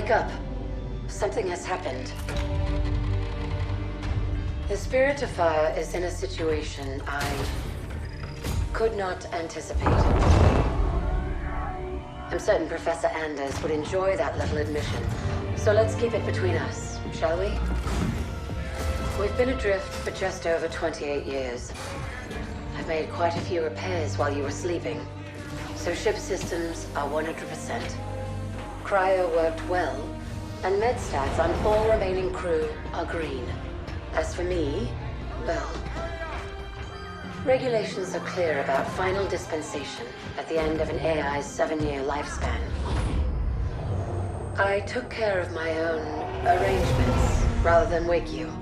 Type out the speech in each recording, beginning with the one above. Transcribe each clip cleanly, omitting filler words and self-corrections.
Wake up. Something has happened. The Spirit of Fire is in a situation I could not anticipate. I'm certain Professor Anders would enjoy that little admission. So let's keep it between us, shall we? We've been adrift for just over 28 years. I've made quite a few repairs while you were sleeping. So ship systems are 100%. Cryo worked well, and med stats on all remaining crew are green. As for me, well, regulations are clear about final dispensation at the end of an AI's 7-year lifespan. I took care of my own arrangements rather than wake you.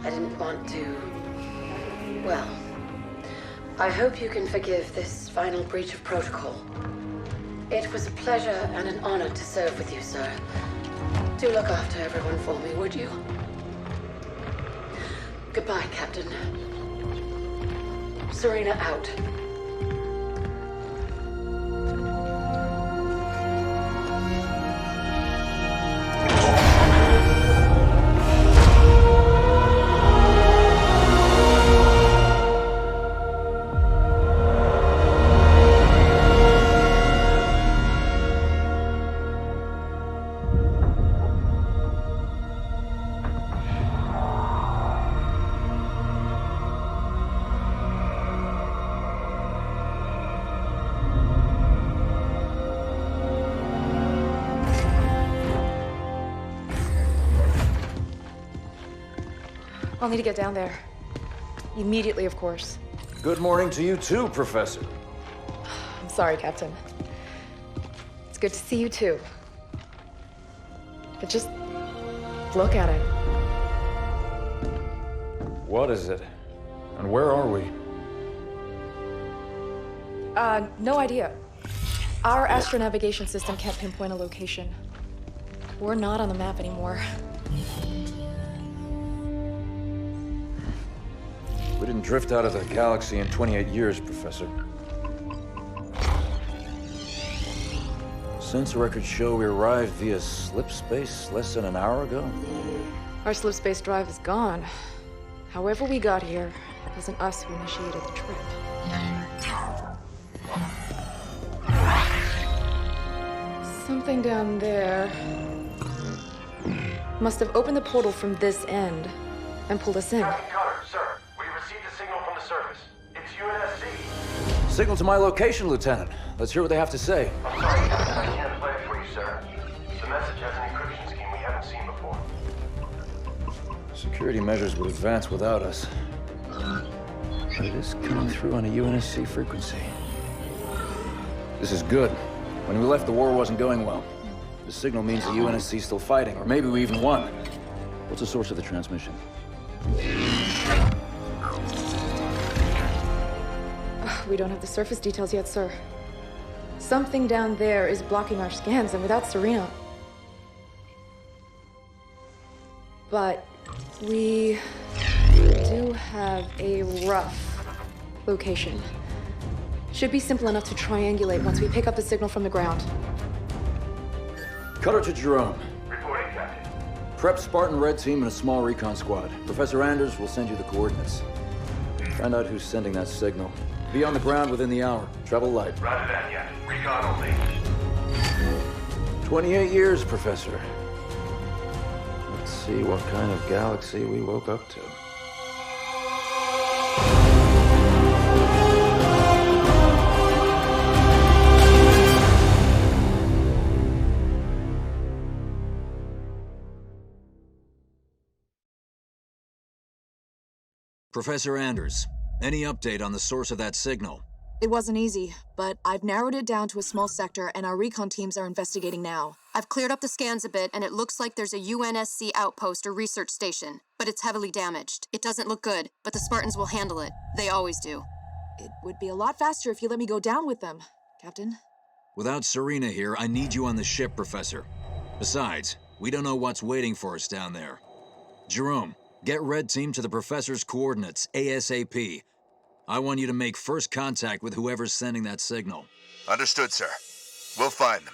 I didn't want to... well, I hope you can forgive this final breach of protocol. It was a pleasure and an honor to serve with you, sir. Do look after everyone for me, would you? Goodbye, Captain. Serena out. I'll need to get down there. Immediately, of course. Good morning to you too, Professor. I'm sorry, Captain. It's good to see you too. But just look at it. What is it? And where are we? No idea. Our astronavigation system can't pinpoint a location. We're not on the map anymore. We didn't drift out of the galaxy in 28 years, Professor. Sensor records show we arrived via slip space less than an hour ago. Our slip space drive is gone. However we got here, it wasn't us who initiated the trip. Something down there must have opened the portal from this end and pulled us in. Captain Cutter, sir. We received a signal from the surface. It's UNSC. Signal to my location, Lieutenant. Let's hear what they have to say. I'm sorry, Captain. I can't play it for you, sir. The message has an encryption scheme we haven't seen before. Security measures would advance without us. But it is coming through on a UNSC frequency. This is good. When we left, the war wasn't going well. The signal means the UNSC's still fighting, or maybe we even won. What's the source of the transmission? We don't have the surface details yet, sir. Something down there is blocking our scans, and without Serena... But we do have a rough location. Should be simple enough to triangulate once we pick up the signal from the ground. Cutter to Jerome. Reporting, Captain. Prep Spartan Red Team and a small recon squad. Professor Anders will send you the coordinates. Find out who's sending that signal. Be on the ground within the hour. Travel light. Roger that, Captain. Recon only. 28 years, Professor. Let's see what kind of galaxy we woke up to. Professor Anders, any update on the source of that signal? It wasn't easy, but I've narrowed it down to a small sector and our recon teams are investigating now. I've cleared up the scans a bit and it looks like there's a UNSC outpost or research station, but it's heavily damaged. It doesn't look good, but the Spartans will handle it. They always do. It would be a lot faster if you let me go down with them, Captain. Without Serena here, I need you on the ship, Professor. Besides, we don't know what's waiting for us down there. Jerome, get Red Team to the Professor's coordinates, ASAP. I want you to make first contact with whoever's sending that signal. Understood, sir. We'll find them.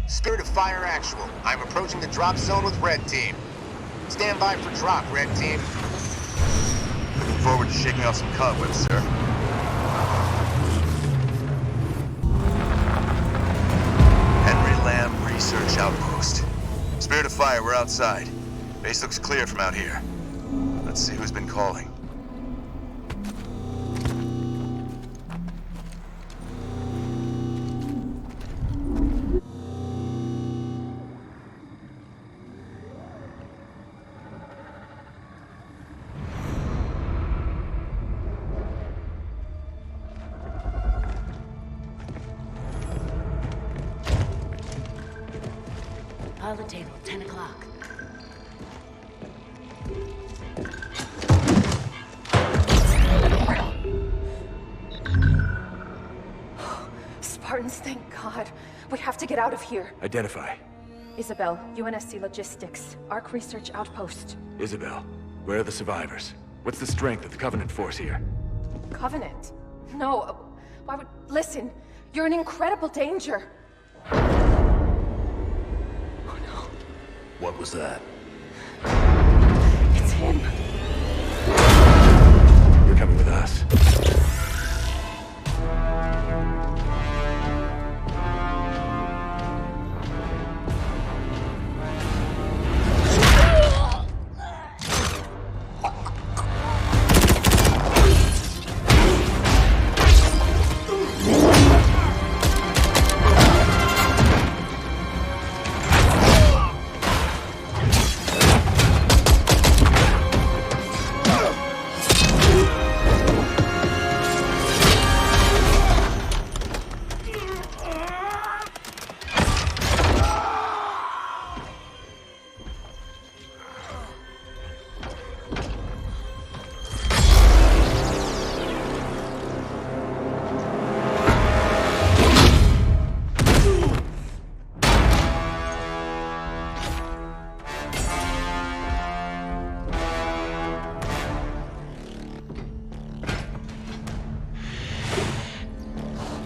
Spirit of Fire Actual. I'm approaching the drop zone with Red Team. Stand by for drop, Red Team. Looking forward to shaking off some cobwebs, sir. Henry Lamb Research Outpost. Spirit of Fire, we're outside. Base looks clear from out here. Let's see who's been calling. Pilot table, 10 o'clock. Spartans, thank God. We have to get out of here. Identify. Isabel, UNSC Logistics, Arc Research Outpost. Isabel, where are the survivors? What's the strength of the Covenant force here? Covenant? No, why would... Listen, you're in incredible danger. What was that? It's him. You're coming with us.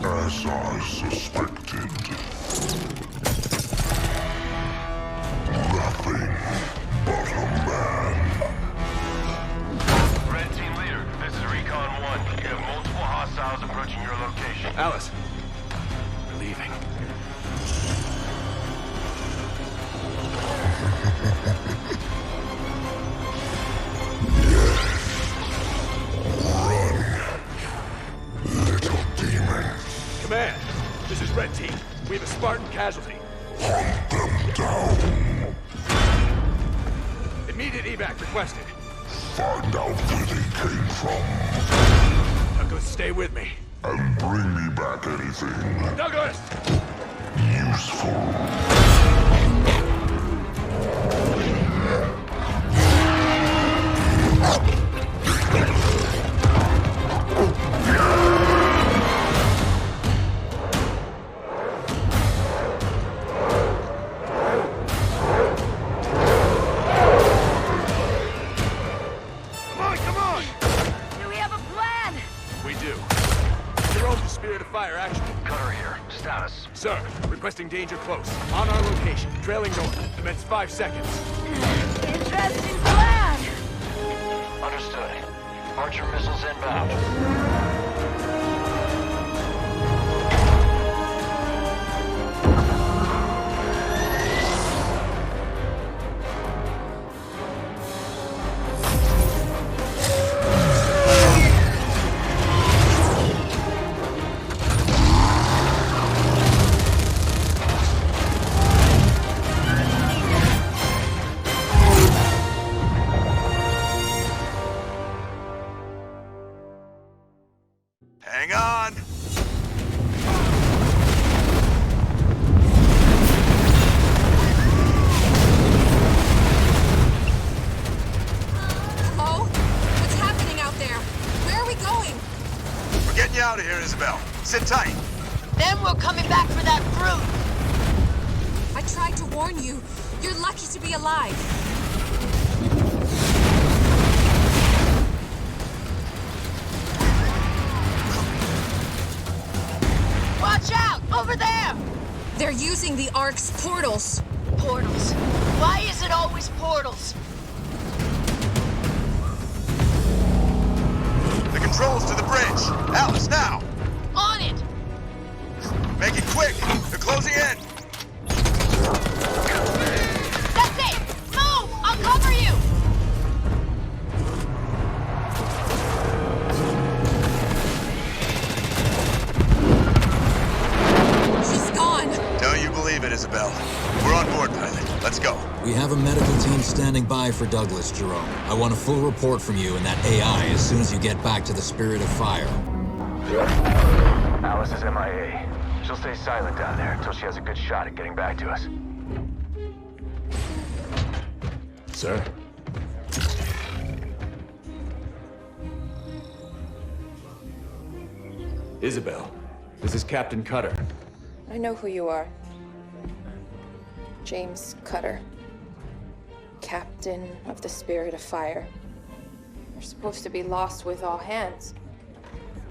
As I suspected. Nothing but a man. Red Team Leader, this is Recon 1. You have multiple hostiles approaching your location. Alice, we're leaving. Command, this is Red Team. We have a Spartan casualty. Hunt them down. Immediate evac requested. Find out where they came from. Douglas, stay with me. And bring me back anything Douglas! useful. Come on! Do we have a plan? We do. Jerome, Spirit of Fire, action. Cutter here. Status. Sir, requesting danger close. On our location, trailing north. Commence 5 seconds. Interesting plan. Understood. Archer missiles inbound. Hang on! Hello? What's happening out there? Where are we going? We're getting you out of here, Isabel. Sit tight. Then we're coming back for that fruit. I tried to warn you. You're lucky to be alive. Watch out! Over there! They're using the Ark's portals. Portals. Why is it always portals? The controls to the bridge. Alice, now! On it! Make it quick! They're closing in! That's it! Move! I'll cover you! She's gone! Don't you believe it, Isabel. We're on board, pilot. Let's go. We have a medical team standing by for Douglas, Jerome. I want a full report from you and that AI as soon as you get back to the Spirit of Fire. Alice is MIA. She'll stay silent down there until she has a good shot at getting back to us. Sir? Isabel, this is Captain Cutter. I know who you are. James Cutter. Captain of the Spirit of Fire. You're supposed to be lost with all hands.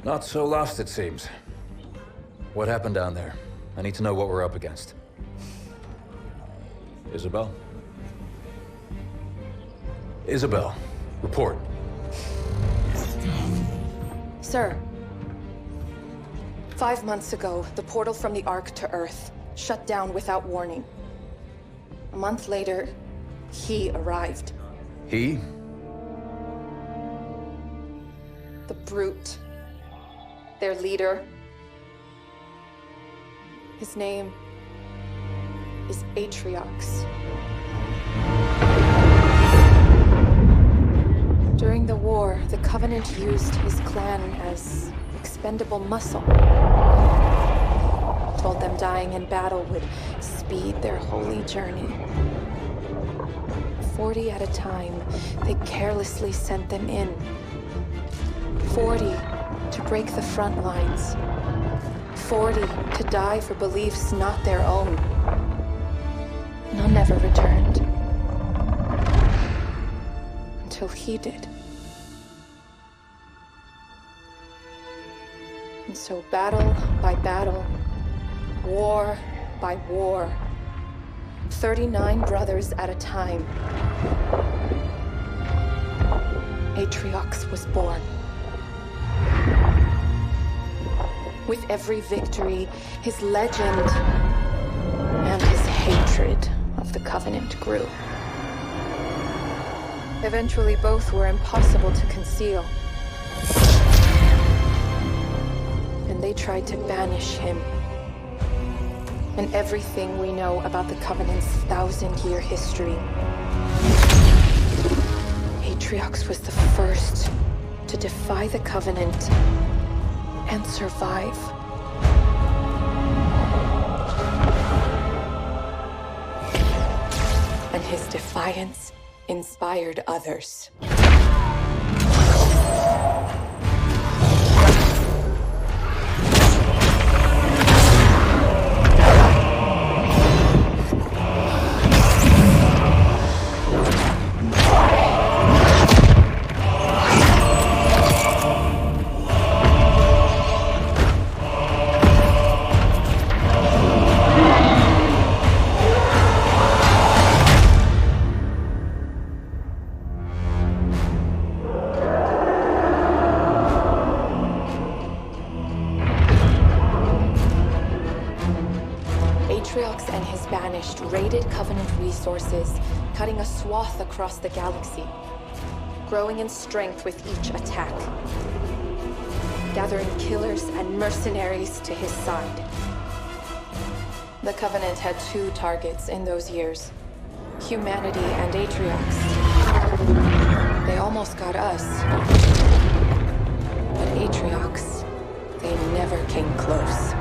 Not so lost, it seems. What happened down there? I need to know what we're up against. Isabel? Isabel, report. Sir. 5 months ago, the portal from the Ark to Earth shut down without warning. A month later, he arrived. He? The Brute. Their leader. His name is Atriox. During the war, the Covenant used his clan as expendable muscle. Told them dying in battle would speed their holy journey. 40 at a time, they carelessly sent them in. 40 to break the front lines. 40 to die for beliefs not their own. None ever returned. Until he did. And so battle by battle, war by war, 39 brothers at a time, Atriox was born. With every victory, his legend and his hatred of the Covenant grew. Eventually, both were impossible to conceal. And they tried to banish him. And everything we know about the Covenant's 1,000-year history. Atriox was the first to defy the Covenant and survive. And his defiance inspired others. Atriox and his Banished raided Covenant resources, cutting a swath across the galaxy, growing in strength with each attack, gathering killers and mercenaries to his side. The Covenant had two targets in those years, humanity and Atriox. They almost got us, but Atriox, they never came close.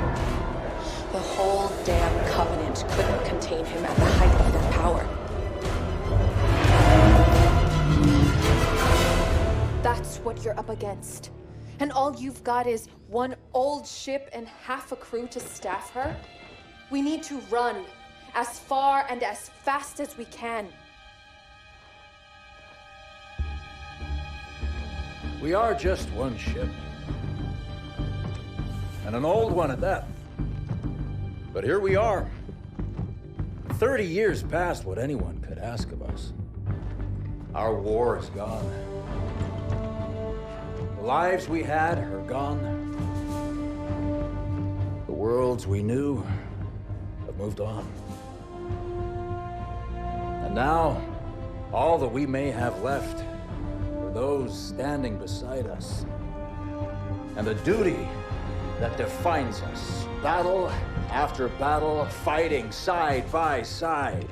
The whole damn Covenant couldn't contain him at the height of their power. That's what you're up against. And all you've got is one old ship and half a crew to staff her? We need to run as far and as fast as we can. We are just one ship. And an old one at that. But here we are, 30 years past what anyone could ask of us. Our war is gone. The lives we had are gone. The worlds we knew have moved on. And now, all that we may have left are those standing beside us. And the duty that defines us, battle after battle, fighting side by side,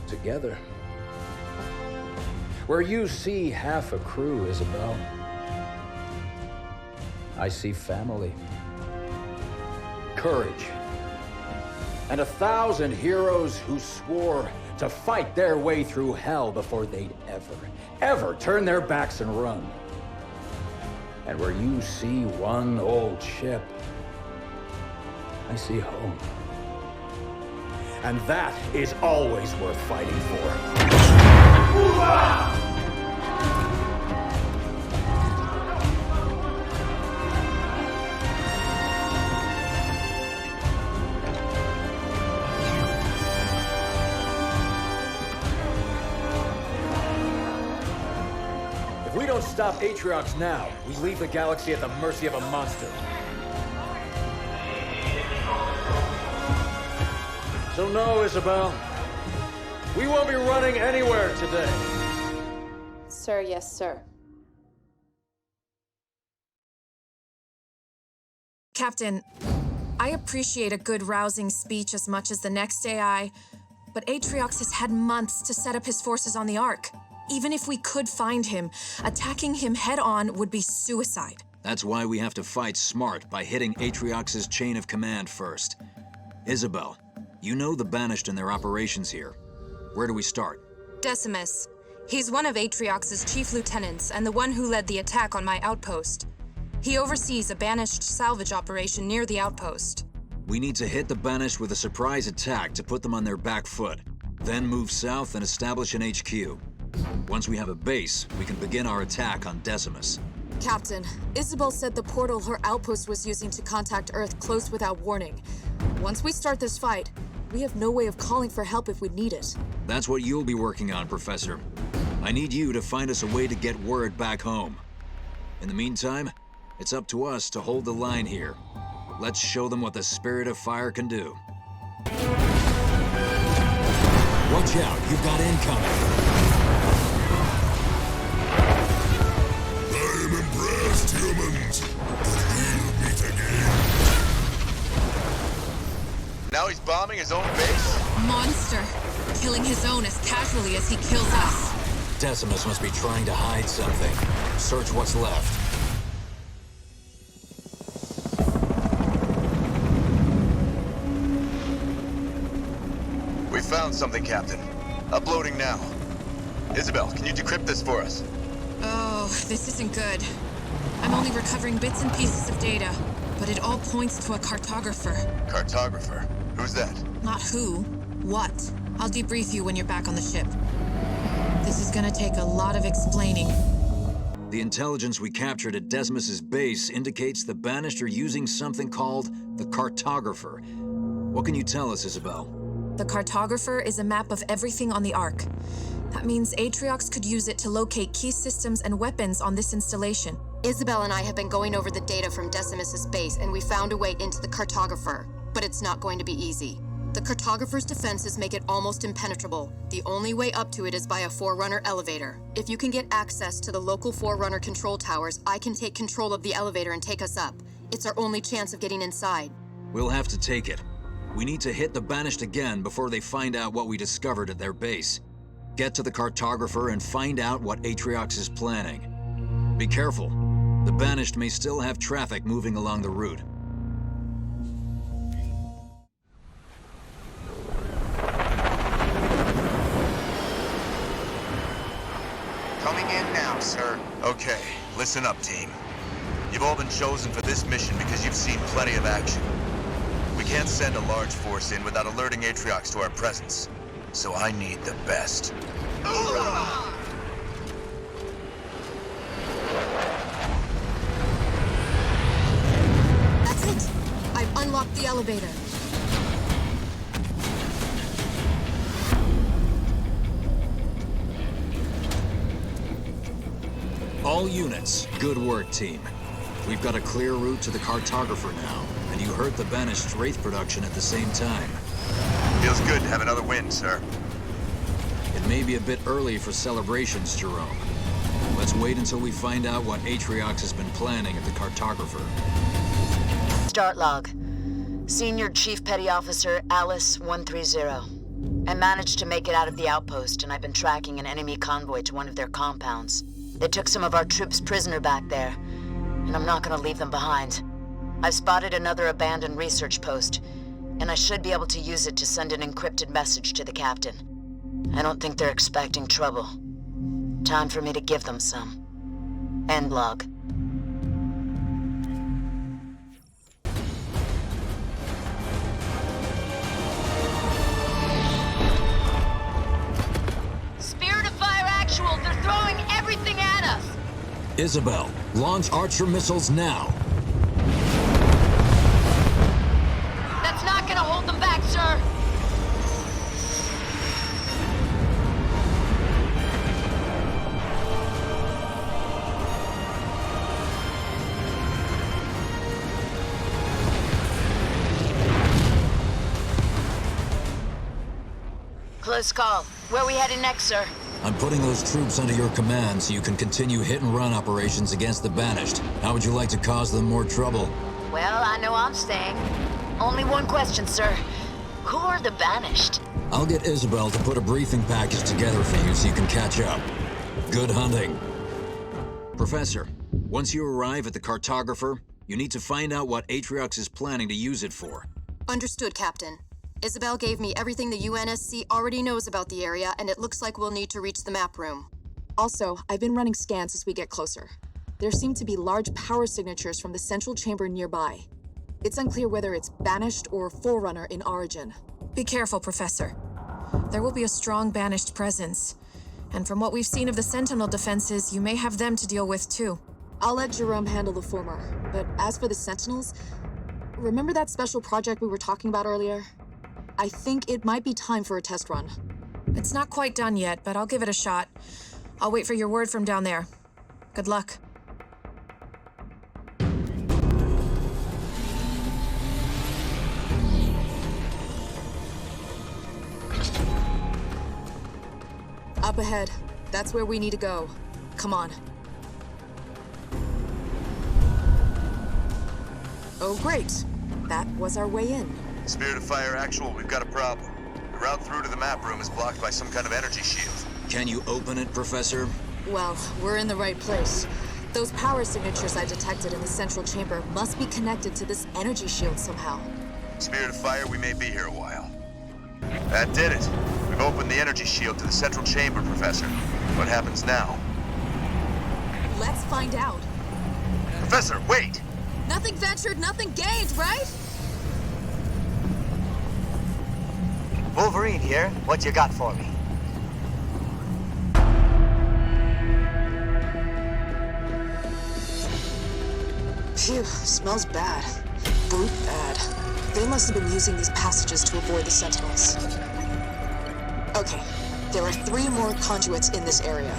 together. Where you see half a crew, Isabel, I see family, courage, and 1,000 heroes who swore to fight their way through hell before they'd ever turn their backs and run. And where you see one old ship, I see home. And that is always worth fighting for. If we don't stop Atriox now, we leave the galaxy at the mercy of a monster. So no, Isabel. We won't be running anywhere today. Sir, yes, sir. Captain, I appreciate a good rousing speech as much as the next AI, but Atriox has had months to set up his forces on the Ark. Even if we could find him, attacking him head-on would be suicide. That's why we have to fight smart by hitting Atriox's chain of command first. Isabel, you know the Banished and their operations here. Where do we start? Decimus. He's one of Atriox's chief lieutenants and the one who led the attack on my outpost. He oversees a Banished salvage operation near the outpost. We need to hit the Banished with a surprise attack to put them on their back foot. Then move south and establish an HQ. Once we have a base, we can begin our attack on Decimus. Captain, Isabel said the portal her outpost was using to contact Earth closed without warning. Once we start this fight, we have no way of calling for help if we need it. That's what you'll be working on, Professor. I need you to find us a way to get word back home. In the meantime, it's up to us to hold the line here. Let's show them what the Spirit of Fire can do. Watch out, you've got incoming. I am impressed, humans, but we'll meet again. Now he's bombing his own base? Monster! Killing his own as casually as he kills us. Decimus must be trying to hide something. Search what's left. We found something, Captain. Uploading now. Isabel, can you decrypt this for us? Oh, this isn't good. I'm only recovering bits and pieces of data, but it all points to a cartographer. Cartographer? Who's that? Not who, what. I'll debrief you when you're back on the ship. This is gonna take a lot of explaining. The intelligence we captured at Decimus's base indicates the Banished are using something called the Cartographer. What can you tell us, Isabel? The Cartographer is a map of everything on the Ark. That means Atriox could use it to locate key systems and weapons on this installation. Isabel and I have been going over the data from Decimus's base, and we found a way into the Cartographer. But it's not going to be easy. The Cartographer's defenses make it almost impenetrable. The only way up to it is by a Forerunner elevator. If you can get access to the local Forerunner control towers, I can take control of the elevator and take us up. It's our only chance of getting inside. We'll have to take it. We need to hit the Banished again before they find out what we discovered at their base. Get to the Cartographer and find out what Atriox is planning. Be careful. The Banished may still have traffic moving along the route. Coming in now, sir. Okay, listen up, team. You've all been chosen for this mission because you've seen plenty of action. We can't send a large force in without alerting Atriox to our presence. So I need the best. Hoorah! That's it! I've unlocked the elevator. units. Good work, team. We've got a clear route to the cartographer now, and you heard the banished Wraith production at the same time. Feels good to have another win, sir. It may be a bit early for celebrations, Jerome. Let's wait until we find out what Atriox has been planning at the cartographer. Start log. Senior Chief Petty Officer Alice 130. I managed to make it out of the outpost, and I've been tracking an enemy convoy to one of their compounds. They took some of our troops prisoner back there, and I'm not gonna leave them behind. I've spotted another abandoned research post, and I should be able to use it to send an encrypted message to the captain. I don't think they're expecting trouble. Time for me to give them some. End log. Spirit of Fire Actual, they're throwing everything at us! Isabel, launch Archer missiles now! That's not gonna hold them back, sir! Close call. Where are we headed next, sir? I'm putting those troops under your command so you can continue hit-and-run operations against the Banished. How would you like to cause them more trouble? Well, I know I'm staying. Only one question, sir. Who are the Banished? I'll get Isabel to put a briefing package together for you so you can catch up. Good hunting. Professor, once you arrive at the cartographer, you need to find out what Atriox is planning to use it for. Understood, Captain. Isabel gave me everything the UNSC already knows about the area, and it looks like we'll need to reach the map room. Also, I've been running scans as we get closer. There seem to be large power signatures from the central chamber nearby. It's unclear whether it's Banished or Forerunner in origin. Be careful, Professor. There will be a strong Banished presence. And from what we've seen of the Sentinel defenses, you may have them to deal with too. I'll let Jerome handle the former, but as for the Sentinels, remember that special project we were talking about earlier? I think it might be time for a test run. It's not quite done yet, but I'll give it a shot. I'll wait for your word from down there. Good luck. Up ahead. That's where we need to go. Come on. Oh, great. That was our way in. Spirit of Fire Actual, we've got a problem. The route through to the map room is blocked by some kind of energy shield. Can you open it, Professor? Well, we're in the right place. Those power signatures I detected in the central chamber must be connected to this energy shield somehow. Spirit of Fire, we may be here a while. That did it. We've opened the energy shield to the central chamber, Professor. What happens now? Let's find out. Professor, wait! Nothing ventured, nothing gained, right? Wolverine here. What you got for me? Phew, smells bad. Brute bad. They must have been using these passages to avoid the Sentinels. Okay, there are 3 more conduits in this area.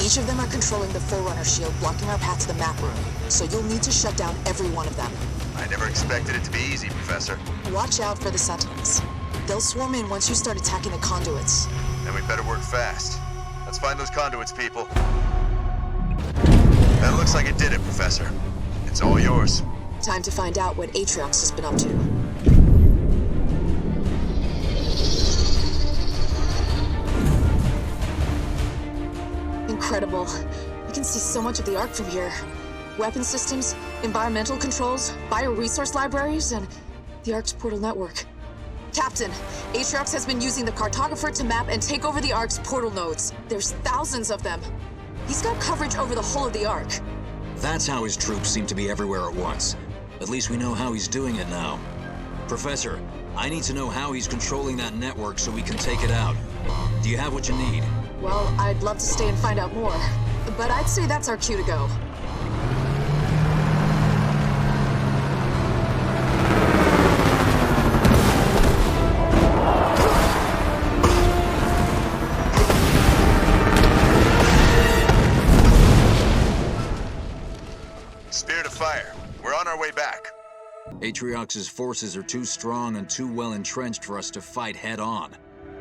Each of them are controlling the Forerunner shield, blocking our path to the map room. So you'll need to shut down every one of them. I never expected it to be easy, Professor. Watch out for the Sentinels. They'll swarm in once you start attacking the conduits. Then we'd better work fast. Let's find those conduits, people. That looks like it did it, Professor. It's all yours. Time to find out what Atriox has been up to. Incredible. You can see so much of the Ark from here. Weapon systems, environmental controls, bioresource libraries, and the Ark's portal network. Captain, Atriox has been using the cartographer to map and take over the Ark's portal nodes. There's thousands of them. He's got coverage over the whole of the Ark. That's how his troops seem to be everywhere at once. At least we know how he's doing it now. Professor, I need to know how he's controlling that network so we can take it out. Do you have what you need? Well, I'd love to stay and find out more, but I'd say that's our cue to go. of Fire. We're on our way back. Atriox's forces are too strong and too well entrenched for us to fight head-on.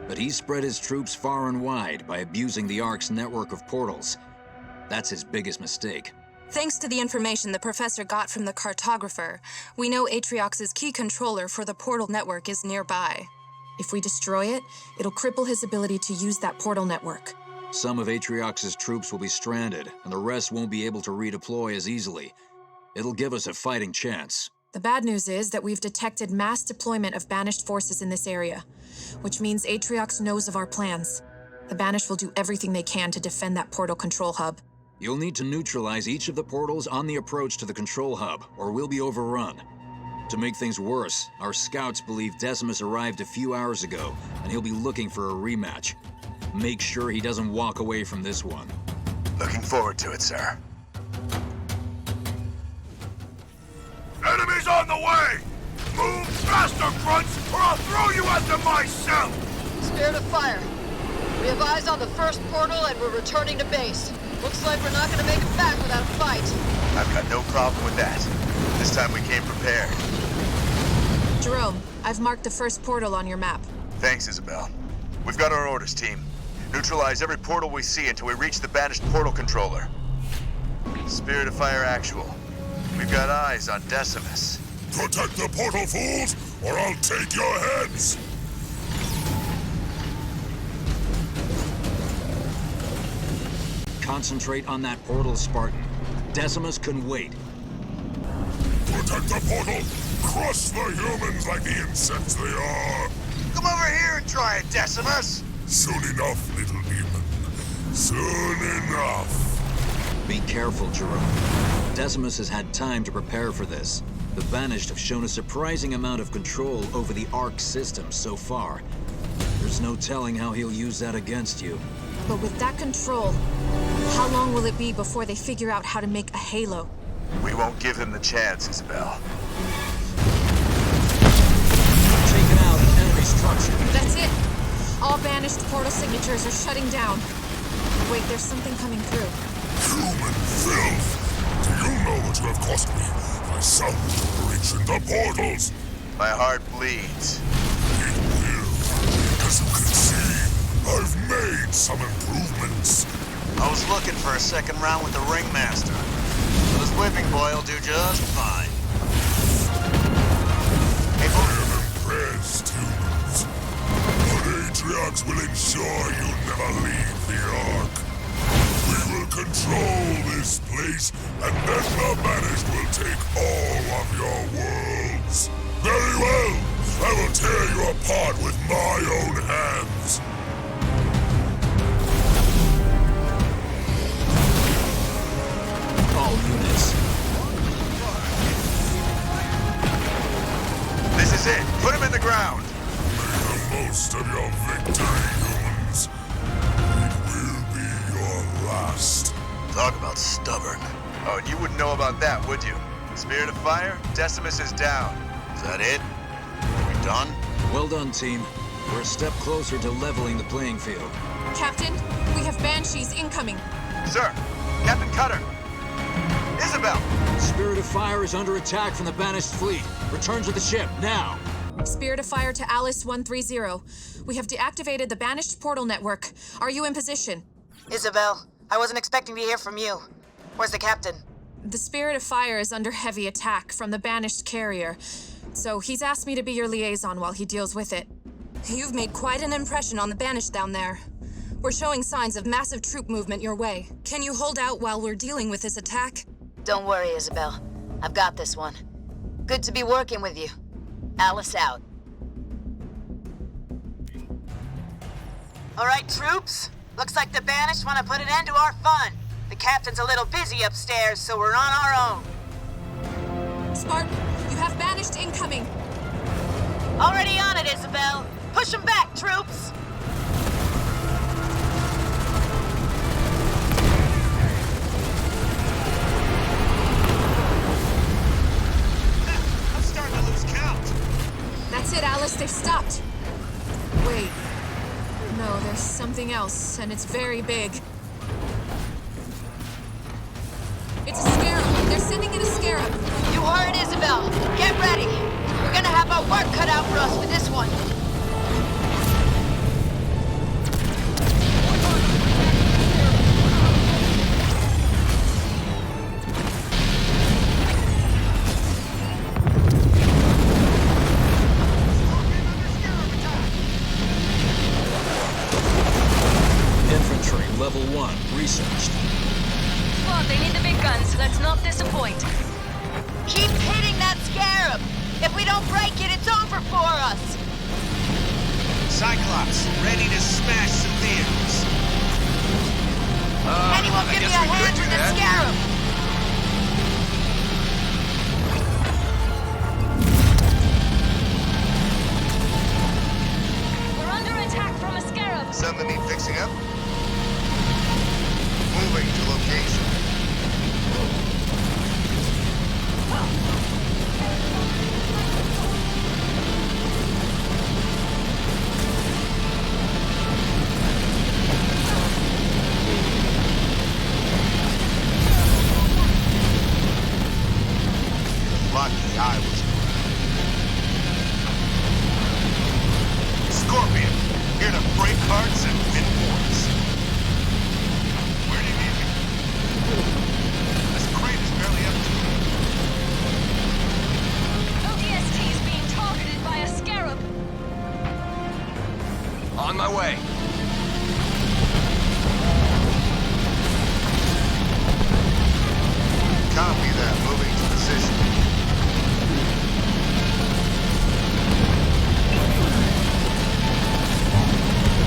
But he's spread his troops far and wide by abusing the Ark's network of portals. That's his biggest mistake. Thanks to the information the Professor got from the cartographer, we know Atriox's key controller for the portal network is nearby. If we destroy it, it'll cripple his ability to use that portal network. Some of Atriox's troops will be stranded, and the rest won't be able to redeploy as easily. It'll give us a fighting chance. The bad news is that we've detected mass deployment of Banished forces in this area, which means Atriox knows of our plans. The Banished will do everything they can to defend that portal control hub. You'll need to neutralize each of the portals on the approach to the control hub, or we'll be overrun. To make things worse, our scouts believe Decimus arrived a few hours ago, and he'll be looking for a rematch. Make sure he doesn't walk away from this one. Looking forward to it, sir. Enemies on the way! Move faster, Grunts, or I'll throw you at them myself! Spirit of Fire. We have eyes on the first portal and we're returning to base. Looks like we're not gonna make it back without a fight. I've got no problem with that. This time we came prepared. Jerome, I've marked the first portal on your map. Thanks, Isabel. We've got our orders, team. Neutralize every portal we see until we reach the Banished portal controller. Spirit of Fire actual. We've got eyes on Decimus. Protect the portal, fools, or I'll take your heads! Concentrate on that portal, Spartan. Decimus can wait. Protect the portal! Crush the humans like the insects they are! Come over here and try it, Decimus! Soon enough, little demon. Soon enough. Be careful, Jerome. Decimus has had time to prepare for this. The Banished have shown a surprising amount of control over the Ark system so far. There's no telling how he'll use that against you. But with that control, how long will it be before they figure out how to make a halo? We won't give him the chance, Isabel. Taken out an enemy structure. That's it! All Banished portal signatures are shutting down. Wait, there's something coming through. Human filth! Do you know what you have cost me? My son will reach in the portals! My heart bleeds. It will. As you can see, I've made some improvements. I was looking for a second round with the Ringmaster. But his whipping boy will do just fine. Hey, I am impressed, humans. But Atriox will ensure you never leave the Ark. We will control this place, and then the Banished will take all of your worlds. Very well. I will tear you apart with my own hands. All units. This is it. Put him in the ground. Make the most of your victory, humans. It will be your last. Talk about stubborn. Oh, and you wouldn't know about that, would you? Spirit of Fire, Decimus is down. Is that it? Are we done? Well done, team. We're a step closer to leveling the playing field. Captain, we have Banshees incoming. Sir, Captain Cutter. Isabel! Spirit of Fire is under attack from the Banished fleet. Return to the ship, now! Spirit of Fire to Alice 130. We have deactivated the Banished portal network. Are you in position? Isabel, I wasn't expecting to hear from you. Where's the captain? The Spirit of Fire is under heavy attack from the Banished carrier, so he's asked me to be your liaison while he deals with it. You've made quite an impression on the Banished down there. We're showing signs of massive troop movement your way. Can you hold out while we're dealing with this attack? Don't worry, Isabel. I've got this one. Good to be working with you. Alice out. All right, troops. Looks like the Banished want to put an end to our fun. The captain's a little busy upstairs, so we're on our own. Spartan, you have Banished incoming. Already on it, Isabel. Push them back, troops. I'm starting to lose count. That's it, Alice. They've stopped. Wait. No, there's something else, and it's very big. It's a scarab. They're sending in a scarab. Keep hitting that scarab! If we don't break it, it's over for us! Cyclops, ready to smash some vehicles. Anyone give me a hand with the scarab! We're under attack from a scarab. Something need fixing up? Moving to location. Lucky I was Scorpion, here to break hearts and win points. Where do you need me? This crate is barely empty. ODST is being targeted by a scarab. On my way. Copy that. Moving to position.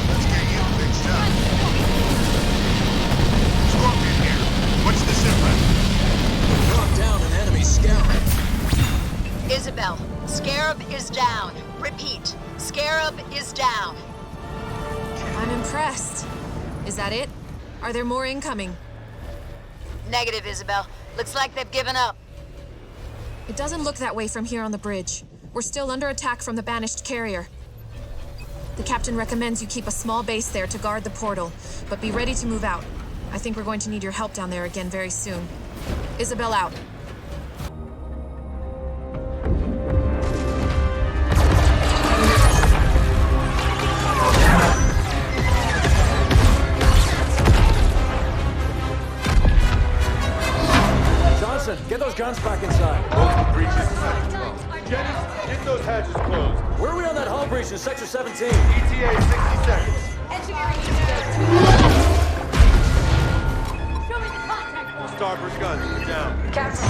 Let's get you fixed up. Scorpion here. What's the sitrep? Brought down an enemy scarab. Isabel, scarab is down. Repeat, scarab is down. I'm impressed. Is that it? Are there more incoming? Negative, Isabel. Looks like they've given up. It doesn't look that way from here on the bridge. We're still under attack from the banished carrier. The captain recommends you keep a small base there to guard the portal, but be ready to move out. I think we're going to need your help down there again very soon. Isabel out. Johnson, get those guns back inside. Multiple breaches in Sector 12. Jennings, get those hatches closed. Where are we on that hull breach in Sector 17? ETA 60 seconds. Engineering Show me the contact point. Starboard guns, down. Captain.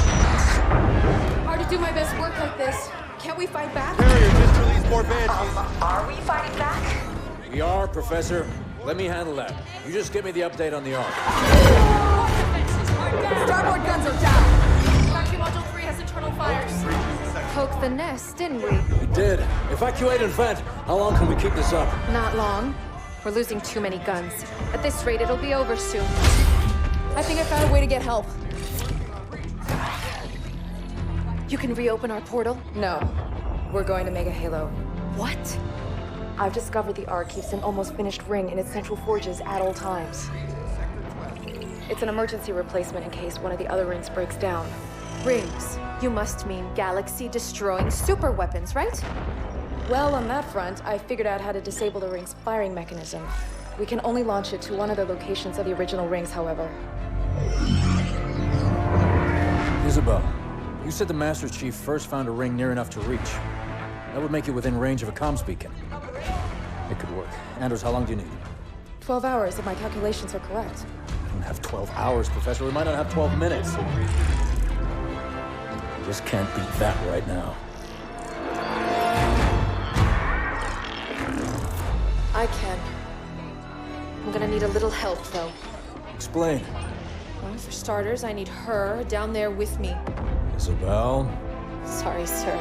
Hard to do my best work like this. Can't we fight back? Carrier, just released more banshees. Are we fighting back? We are, Professor. Let me handle that. You just give me the update on the Ark. Starboard guns are down. Vacuum Module 3 has internal fires. Poked the nest, didn't we? We did. Evacuate and vent. How long can we keep this up? Not long. We're losing too many guns. At this rate, it'll be over soon. I think I found a way to get help. You can reopen our portal? No. We're going to Mega Halo. What? I've discovered the Ark keeps an almost finished ring in its central forges at all times. It's an emergency replacement in case one of the other rings breaks down. Rings? You must mean galaxy-destroying super weapons, right? Well, on that front, I figured out how to disable the ring's firing mechanism. We can only launch it to one of the locations of the original rings, however. Isabel, you said the Master Chief first found a ring near enough to reach. That would make it within range of a comms beacon. It could work. Anders, how long do you need? 12 hours, if my calculations are correct. We don't have 12 hours, Professor. We might not have 12 minutes. We just can't beat that right now. I can. I'm gonna need a little help, though. Explain. Well, for starters, I need her down there with me. Isabel? Sorry, sir.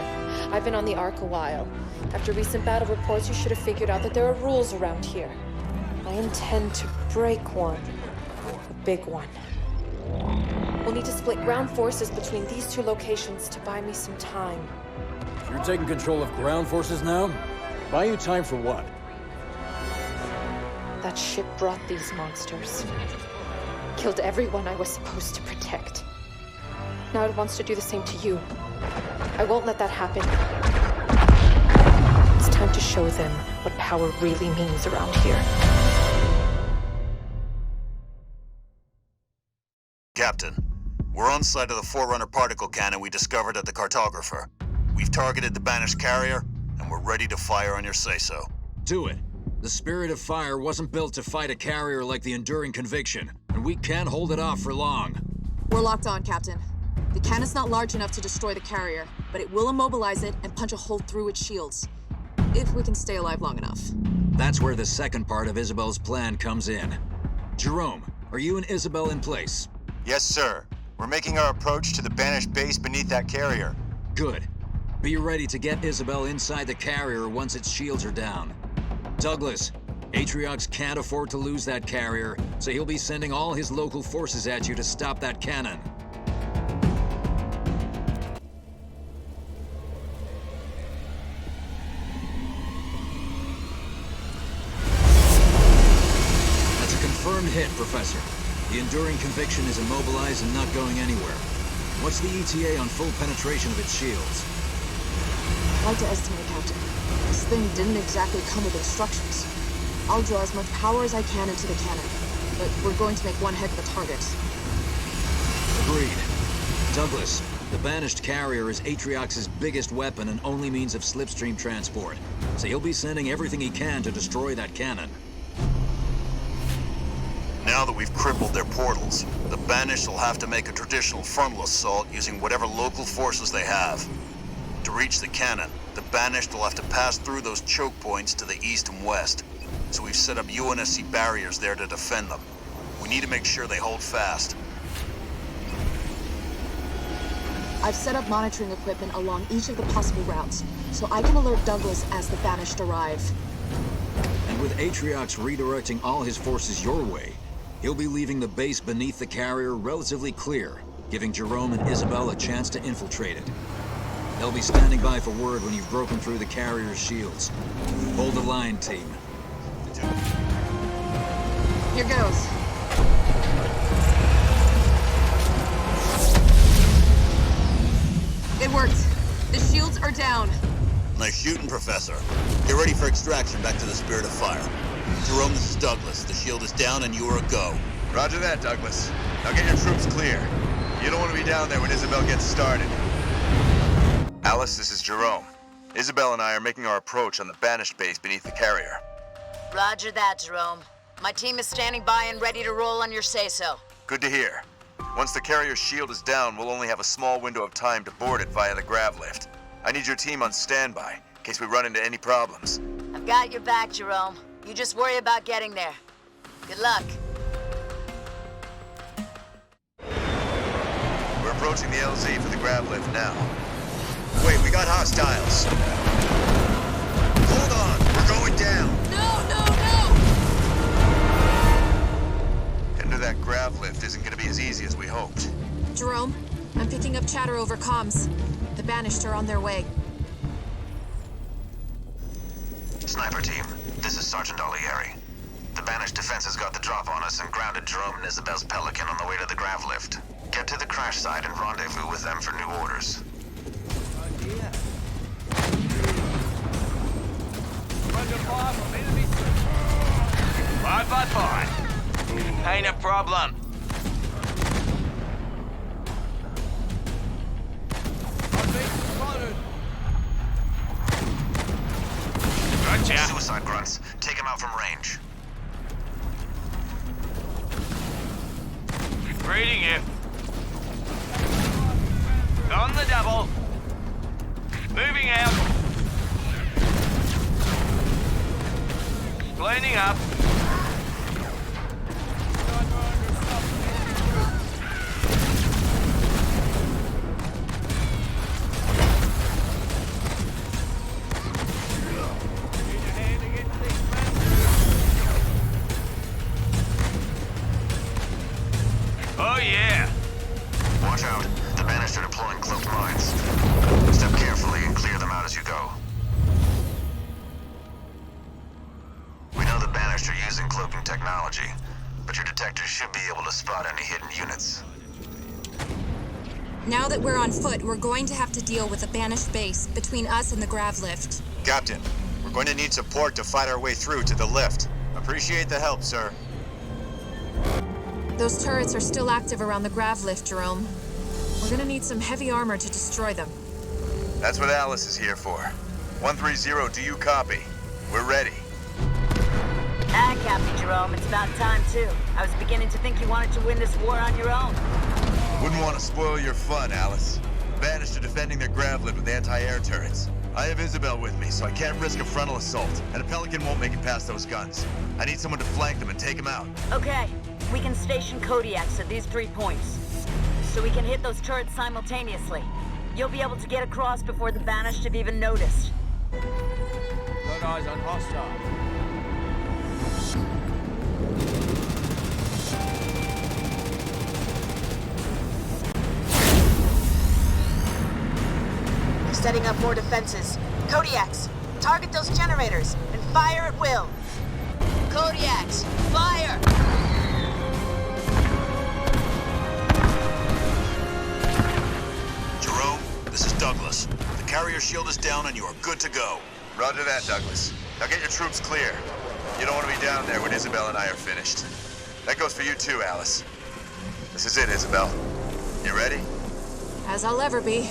I've been on the Ark a while. After recent battle reports, you should have figured out that there are rules around here. I intend to break one. A big one. We'll need to split ground forces between these two locations to buy me some time. You're taking control of ground forces now? Buy you time for what? That ship brought these monsters. Killed everyone I was supposed to protect. Now it wants to do the same to you. I won't let that happen. It's time to show them what power really means around here. Captain, we're on site of the Forerunner particle cannon we discovered at the cartographer. We've targeted the banished carrier, and we're ready to fire on your say-so. Do it. The Spirit of Fire wasn't built to fight a carrier like the Enduring Conviction, and we can't hold it off for long. We're locked on, Captain. The cannon's not large enough to destroy the carrier, but it will immobilize it and punch a hole through its shields. If we can stay alive long enough. That's where the second part of Isabel's plan comes in. Jerome, are you and Isabel in place? Yes, sir. We're making our approach to the banished base beneath that carrier. Good. Be ready to get Isabel inside the carrier once its shields are down. Douglas, Atriox can't afford to lose that carrier, so he'll be sending all his local forces at you to stop that cannon. That's a confirmed hit, Professor. The Enduring Conviction is immobilized and not going anywhere. What's the ETA on full penetration of its shields? I'd like to estimate, Captain. This thing didn't exactly come with instructions. I'll draw as much power as I can into the cannon, but we're going to make one heck of a target. Agreed. Douglas, the banished carrier is Atriox's biggest weapon and only means of slipstream transport, so he'll be sending everything he can to destroy that cannon. Now that we've crippled their portals, the Banished will have to make a traditional frontal assault using whatever local forces they have. To reach the cannon, the Banished will have to pass through those choke points to the east and west, so we've set up UNSC barriers there to defend them. We need to make sure they hold fast. I've set up monitoring equipment along each of the possible routes, so I can alert Douglas as the Banished arrive. And with Atriox redirecting all his forces your way, he'll be leaving the base beneath the carrier relatively clear, giving Jerome and Isabel a chance to infiltrate it. They'll be standing by for word when you've broken through the carrier's shields. Hold the line, team. Here goes. It worked. The shields are down. Nice shooting, Professor. Get ready for extraction back to the Spirit of Fire. Jerome, this is Douglas. The shield is down and you are a go. Roger that, Douglas. Now get your troops clear. You don't want to be down there when Isabel gets started. Alice, this is Jerome. Isabel and I are making our approach on the Banished base beneath the carrier. Roger that, Jerome. My team is standing by and ready to roll on your say-so. Good to hear. Once the carrier's shield is down, we'll only have a small window of time to board it via the grav lift. I need your team on standby, in case we run into any problems. I've got your back, Jerome. You just worry about getting there. Good luck. We're approaching the LZ for the grav lift now. Wait, we got hostiles. Hold on, we're going down. No! Getting to that grav lift isn't gonna be as easy as we hoped. Jerome, I'm picking up chatter over comms. The Banished are on their way. Sniper team, this is Sergeant Olieri. The Banished defense has got the drop on us and grounded Jerome and Isabel's Pelican on the way to the grav lift. Get to the crash site and rendezvous with them for new orders. Five. Ain't a problem. Gotcha. Suicide grunts. Take him out from range. Reading you. On the double. Moving out. Cleaning up. Oh yeah. Watch out. The Banished are deploying cloaked mines. Step carefully and clear them out as you go. We know the Banished are using cloaking technology, but your detectors should be able to spot any hidden units. Now that we're on foot, we're going to have to deal with the Banished base between us and the grav lift. Captain, we're going to need support to fight our way through to the lift. Appreciate the help, sir. Those turrets are still active around the grav lift, Jerome. We're gonna need some heavy armor to destroy them. That's what Alice is here for. 130, do you copy? We're ready. Captain Jerome, it's about time, too. I was beginning to think you wanted to win this war on your own. Wouldn't want to spoil your fun, Alice. The Banished are defending their grav lift with anti-air turrets. I have Isabel with me, so I can't risk a frontal assault, and a Pelican won't make it past those guns. I need someone to flank them and take them out. Okay, we can station Kodiaks at these 3 points, so we can hit those turrets simultaneously. You'll be able to get across before the Banished have even noticed. Got eyes on hostile. Setting up more defenses. Kodiaks, target those generators and fire at will. Kodiaks, fire! Jerome, this is Douglas. The carrier shield is down and you are good to go. Roger that, Douglas. Now get your troops clear. You don't want to be down there when Isabel and I are finished. That goes for you too, Alice. This is it, Isabel. You ready? As I'll ever be.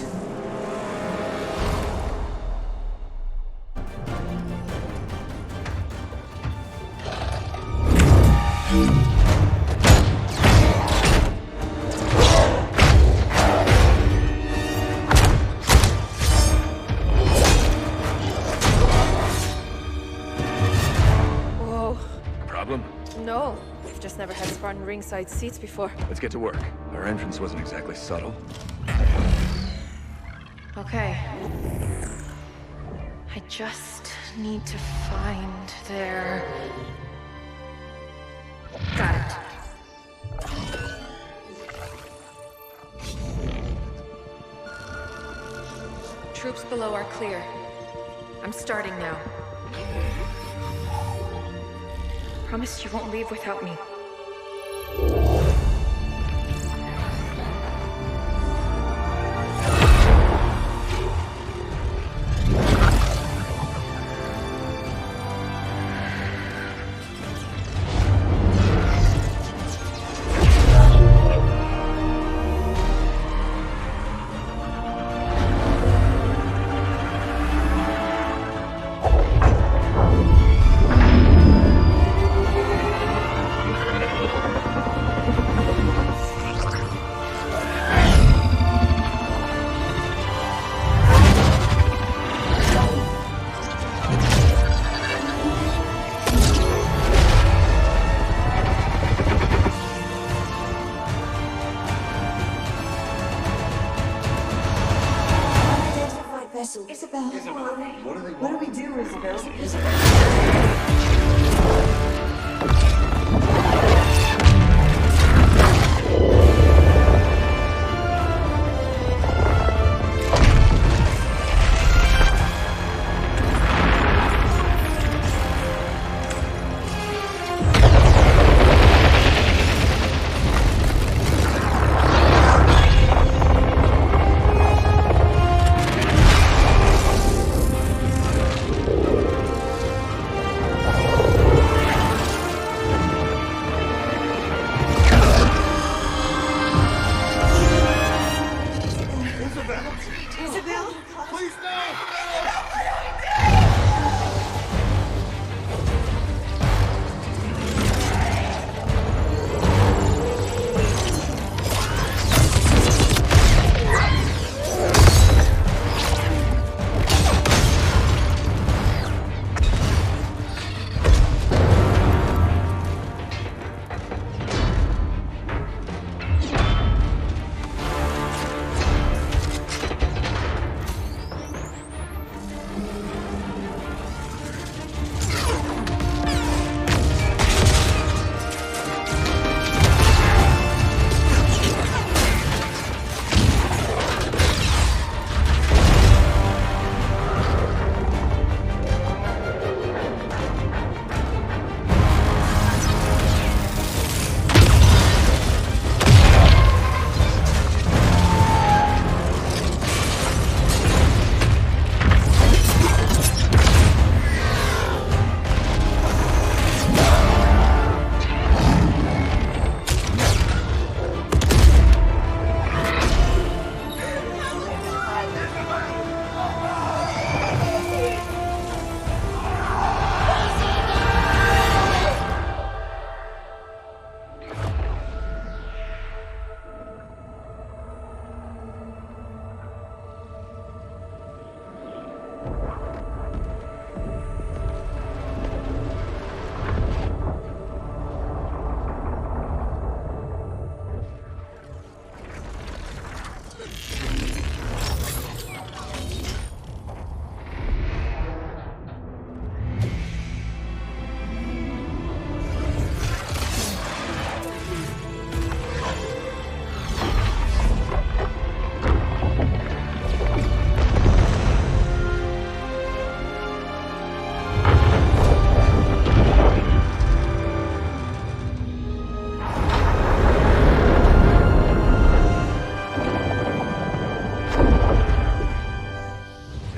No, we've just never had Spartan ringside seats before. Let's get to work. Our entrance wasn't exactly subtle. Okay. I just need to find their... Got it. Troops below are clear. I'm starting now. Promise you won't leave without me. Isabel. What do we do, Isabel?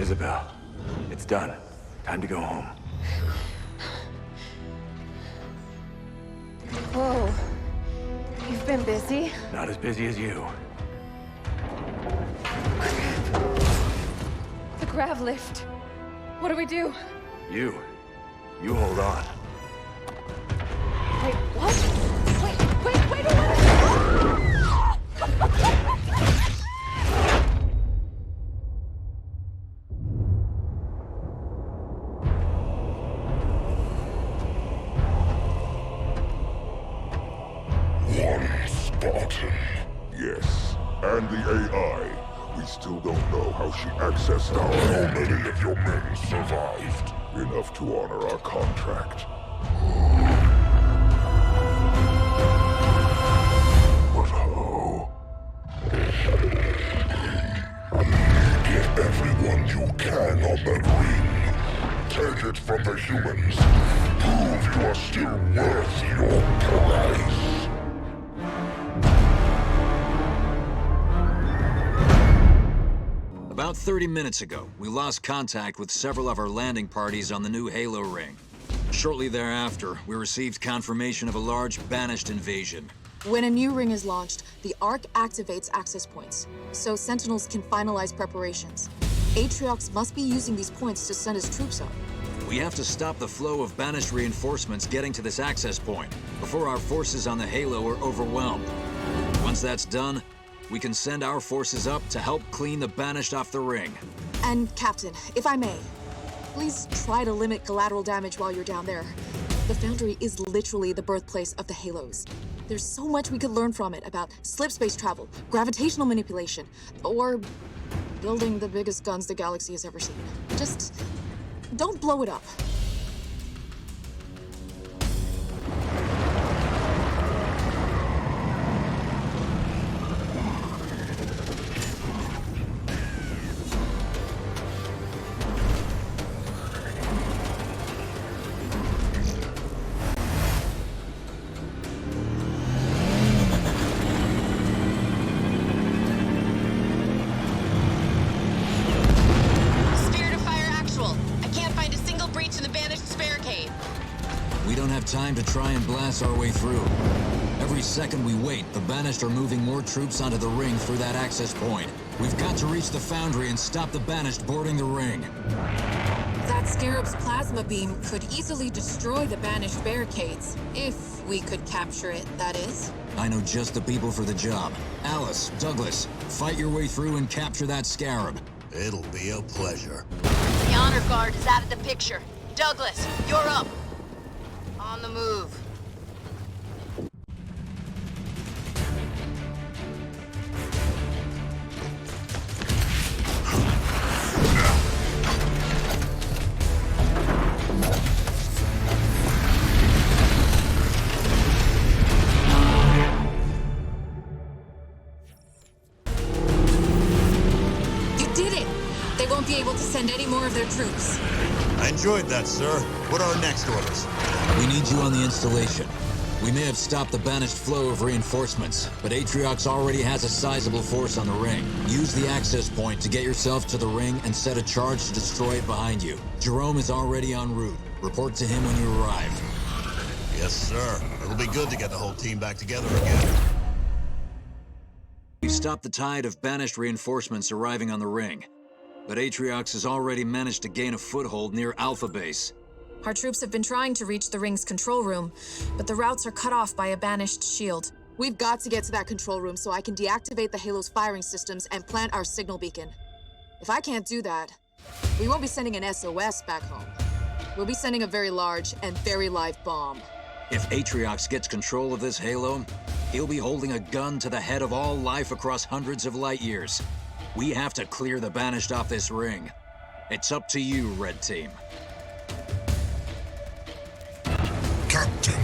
Isabel. It's done. Time to go home. Whoa. You've been busy? Not as busy as you. The grav lift. What do we do? You hold on. Wait, what? Wait a minute! One Spartan. Yes, and the AI. We still don't know how she accessed our... How many of your men survived? Enough to honor our contract. But how? Get everyone you can on that ring. Take it from the humans. Prove you are still worth your price. About 30 minutes ago, we lost contact with several of our landing parties on the new Halo ring. Shortly thereafter, we received confirmation of a large Banished invasion. When a new ring is launched, the Ark activates access points, so Sentinels can finalize preparations. Atriox must be using these points to send his troops up. We have to stop the flow of Banished reinforcements getting to this access point before our forces on the Halo are overwhelmed. Once that's done, we can send our forces up to help clean the Banished off the ring. And Captain, if I may, please try to limit collateral damage while you're down there. The Foundry is literally the birthplace of the Halos. There's so much we could learn from it about slip space travel, gravitational manipulation, or building the biggest guns the galaxy has ever seen. Just don't blow it up. Time to try and blast our way through. Every second we wait, the Banished are moving more troops onto the ring through that access point. We've got to reach the Foundry and stop the Banished boarding the ring. That Scarab's plasma beam could easily destroy the Banished barricades. If we could capture it, that is. I know just the people for the job. Alice, Douglas, fight your way through and capture that Scarab. It'll be a pleasure. The Honor Guard is out of the picture. Douglas, you're up. On the move. You did it! They won't be able to send any more of their troops. I enjoyed that, sir. What are our next orders? We need you on the installation. We may have stopped the Banished flow of reinforcements, but Atriox already has a sizable force on the ring. Use the access point to get yourself to the ring and set a charge to destroy it behind you. Jerome is already en route. Report to him when you arrive. Yes, sir. It'll be good to get the whole team back together again. We've stopped the tide of Banished reinforcements arriving on the ring, but Atriox has already managed to gain a foothold near Alpha Base. Our troops have been trying to reach the ring's control room, but the routes are cut off by a Banished shield. We've got to get to that control room so I can deactivate the Halo's firing systems and plant our signal beacon. If I can't do that, we won't be sending an SOS back home. We'll be sending a very large and very live bomb. If Atriox gets control of this Halo, he'll be holding a gun to the head of all life across hundreds of light years. We have to clear the Banished off this ring. It's up to you, Red Team. Captain,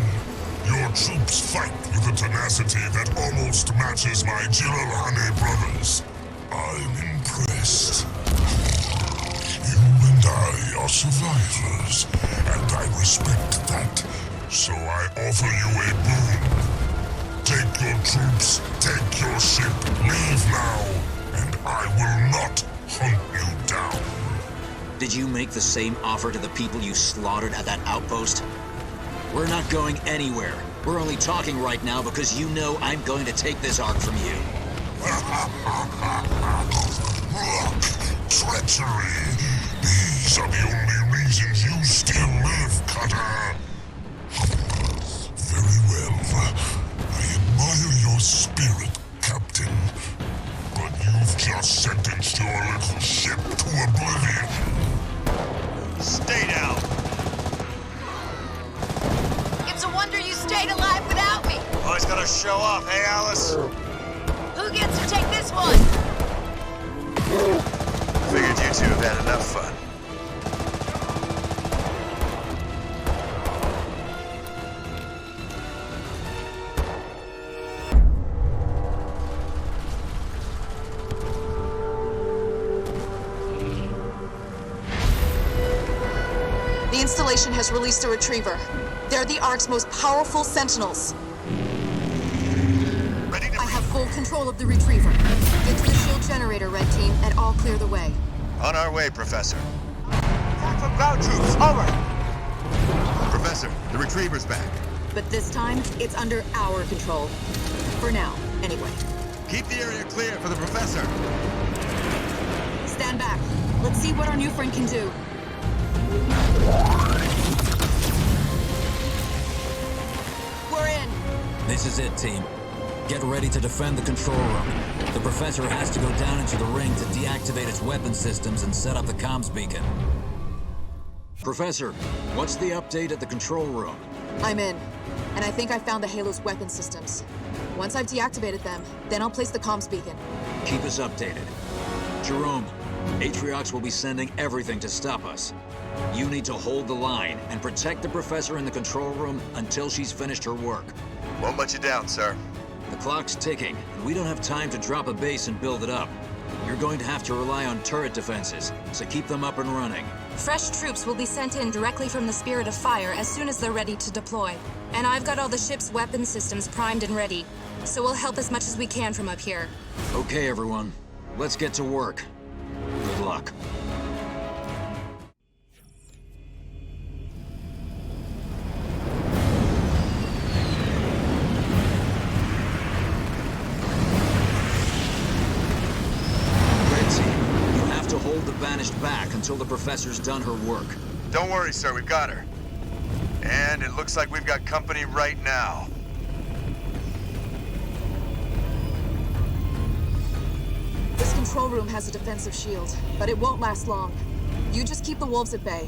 your troops fight with a tenacity that almost matches my Jiralhane brothers. I'm impressed. You and I are survivors, and I respect that. So I offer you a boon. Take your troops, take your ship, leave now, and I will not hunt you down. Did you make the same offer to the people you slaughtered at that outpost? We're not going anywhere. We're only talking right now because you know I'm going to take this Ark from you. Treachery! These are the only reasons you still live, Cutter! Very well. I admire your spirit, Captain. But you've just sentenced your little ship to oblivion. Stay down! It's a wonder you stayed alive without me! Always gotta show off, hey, Alice? Who gets to take this one? Figured you two have had enough fun. The installation has released a retriever. They're the Ark's most powerful sentinels. I have full control of the retriever. Get to the shield generator, Red Team, and I'll clear the way. On our way, Professor. Attack from ground troops, over! Professor, the retriever's back. But this time, it's under our control. For now, anyway. Keep the area clear for the Professor. Stand back. Let's see what our new friend can do. We're in. This is it, team. Get ready to defend the control room. The Professor has to go down into the ring to deactivate its weapon systems and set up the comms beacon. Professor, what's the update at the control room? I'm in. And I think I found the Halo's weapon systems. Once I've deactivated them, then I'll place the comms beacon. Keep us updated. Jerome, Atriox will be sending everything to stop us. You need to hold the line and protect the Professor in the control room until she's finished her work. Won't let you down, sir. The clock's ticking, and we don't have time to drop a base and build it up. You're going to have to rely on turret defenses, so keep them up and running. Fresh troops will be sent in directly from the Spirit of Fire as soon as they're ready to deploy. And I've got all the ship's weapon systems primed and ready, so we'll help as much as we can from up here. Okay, everyone. Let's get to work. Good luck. Banished back until the Professor's done her work. Don't worry, sir, we've got her. And it looks like we've got company right now. This control room has a defensive shield, but it won't last long. You just keep the wolves at bay.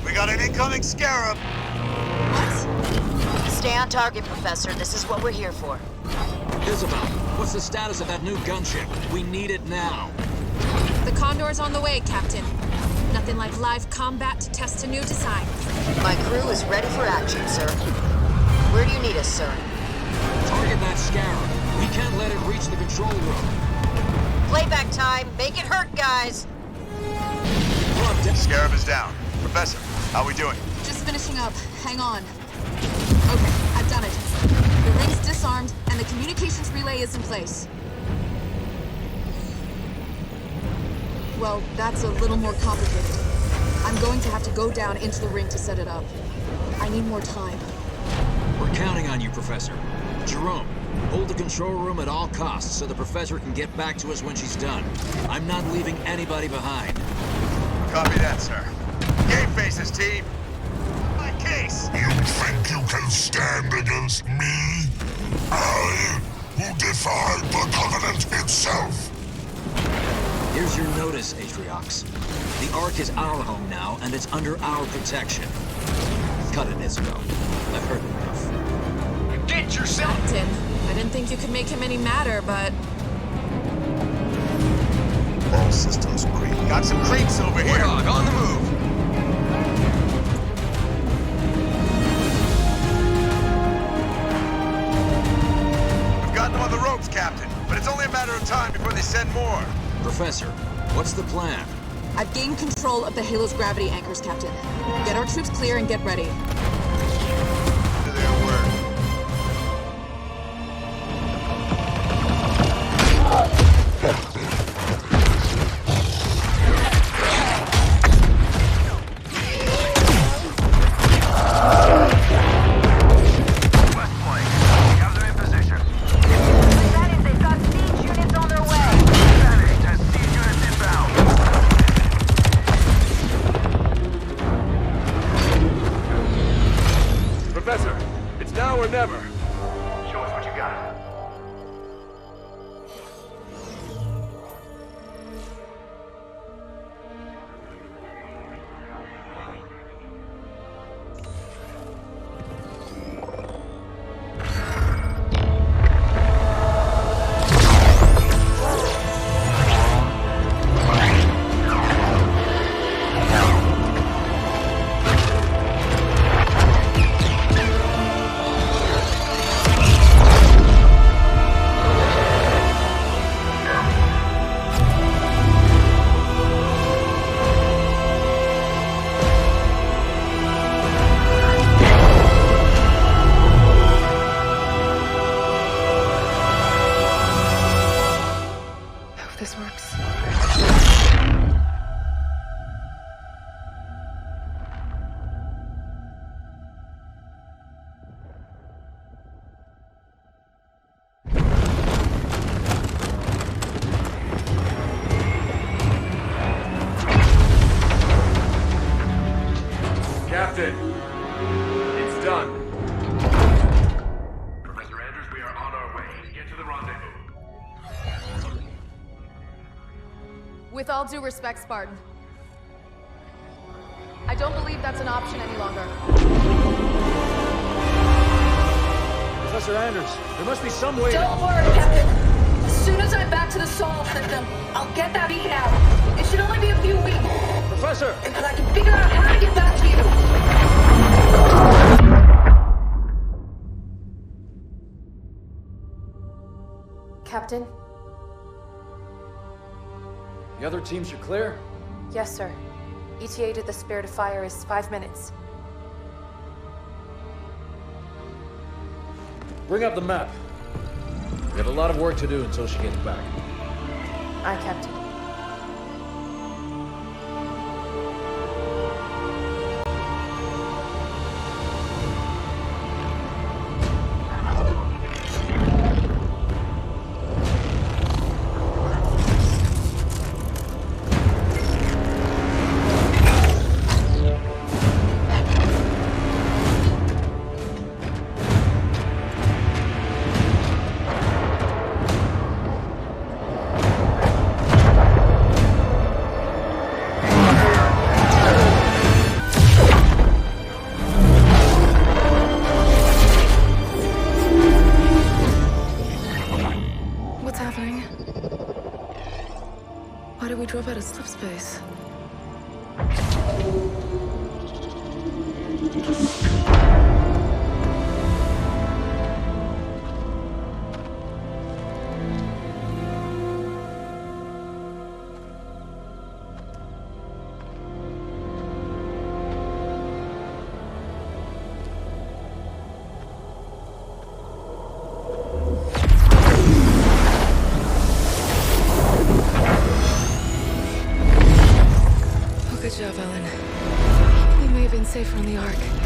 We got an incoming Scarab! What? Stay on target, Professor. This is what we're here for. Isabel, what's the status of that new gunship? We need it now. The Condor's on the way, Captain. Nothing like live combat to test a new design. My crew is ready for action, sir. Where do you need us, sir? Target that Scarab. We can't let it reach the control room. Playback time. Make it hurt, guys. Scarab is down. Professor, how we doing? Just finishing up. Hang on. Okay, I've done it. The ring's disarmed, and the communications relay is in place. Well, that's a little more complicated. I'm going to have to go down into the ring to set it up. I need more time. We're counting on you, Professor. Jerome, hold the control room at all costs so the Professor can get back to us when she's done. I'm not leaving anybody behind. Copy that, sir. Game faces, team! My case! You think you can stand against me? I, who defied the Covenant itself! Here's your notice, Atriox. The Ark is our home now, and it's under our protection. Cut it, Isabel. I've heard enough. Get yourself! Captain, I didn't think you could make him any madder, but... All systems green. Got some creeps over here! Warthog, on the move! We've got them on the ropes, Captain, but it's only a matter of time before they send more. Professor, what's the plan? I've gained control of the Halo's gravity anchors, Captain. Get our troops clear and get ready. Do their work. With all due respect, Spartan, I don't believe that's an option any longer. Professor Anders, there must be some way. Don't worry, Captain. As soon as I'm back to the Sol system, I'll get that beacon out. It should only be a few weeks. Professor! And I can figure out how to get back to you. Captain? The other teams are clear? Yes, sir. ETA to the Spirit of Fire is 5 minutes. Bring up the map. We have a lot of work to do until she gets back. Aye, Captain. What's happening? Why did we drop out of slip space? Good job, Ellen. We may have been safer on the Ark.